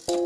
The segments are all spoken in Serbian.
Dečačka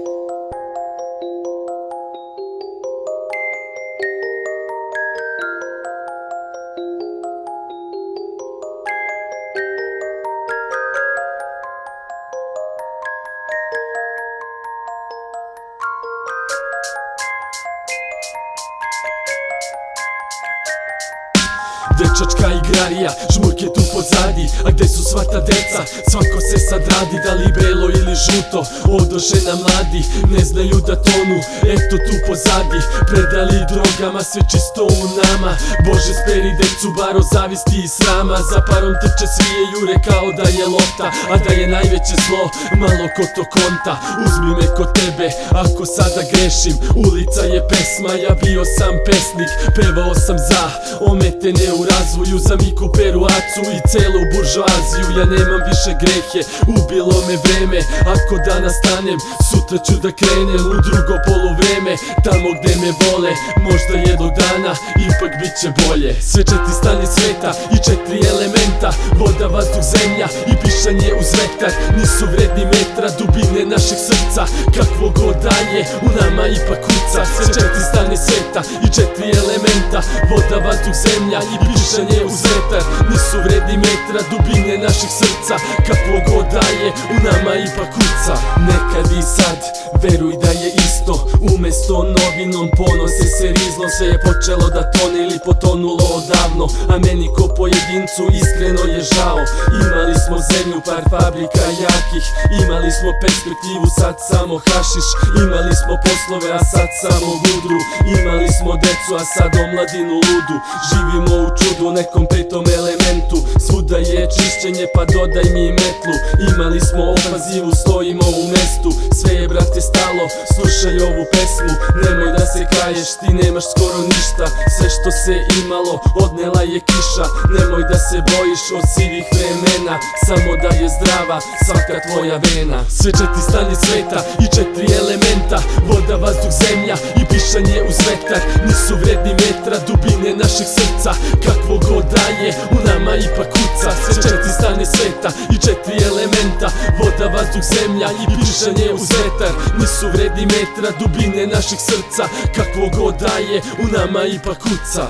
igrarija, žmurke tu pozadi. A gde su sva ta deca? Svako se sad radi, da li belo ili žuto. Odoše na mladi, ne znaju da tonu. Eto tu pozadi, predali drogama, sve čisto u nama. Bože speri decu, baro zavisti i srama. Za parom trče svije jure kao da je lopta. A da je najveće zlo, malo ko to konta. Uzmi me kod tebe, ako sada grešim. Ulica je pesma, ja bio sam pesnik. Pevao sam za ometene u razvoju, za Miku Peruacu i celu buržoaziju. Ja nemam više grehe, ubilo me vreme. Ako danas stanem, sutra ću da krenem u drugo poluvreme. Tamo gde me vole, možda jednog dana ipak bit će bolje. Sve 4 stanje sveta i 4 elementa, voda, vazduh, zemlja i pišanje uz vetar. Nisu vredni metra dubine našeg srca, kakvo god dalje u nama ipak kuca. Sve 4 stanje sveta i 4 elementa, voda, vazduh, zemlja i pišanje uz vetar. Nisu vredni metra dubine našeg srca, kakvo god dalje u nama ipak kuca. Nekad i sad, veruj da je isto. Umesto novinom ponose se rizlom. Sve je počelo da tone ili potonulo odavno, a meni ko pojedincu iskreno je žao. Imali smo zemlju, par fabrika jakih, imali smo perspektivu, sad samo hašiš. Imali smo poslove, a sad samo mudru. Imali smo decu, a sad omladinu ludu. Živimo u čudu, nekom petom elementu. Svuda je čišćenje, pa dodaj mi metlu. Imali smo ofazivu, stojimo u mestu. Sve je brate stalo, slušaj ovu pesmu. Nemoj da se kaješ, ti nemaš skoro ništa. Sve što se imalo, odnela je kiša. Nemoj da se bojiš od sivih vremena, samo da je zdrava svaka tvoja vena. Sve 4 stanje sveta i 4 elementa, voda, vazduh, zemlja i pišanje uz vetar. Nisu vredni metra dubine našeg srca, kakvo god dalje u nama ipak kuca. Sve 4 stanje sveta i 4 elementa, voda, vazduh, zemlja i pišanje uz vetar. Nisu vredni metra dubine našeg srca, kakvo god dalje u nama ipak kuca.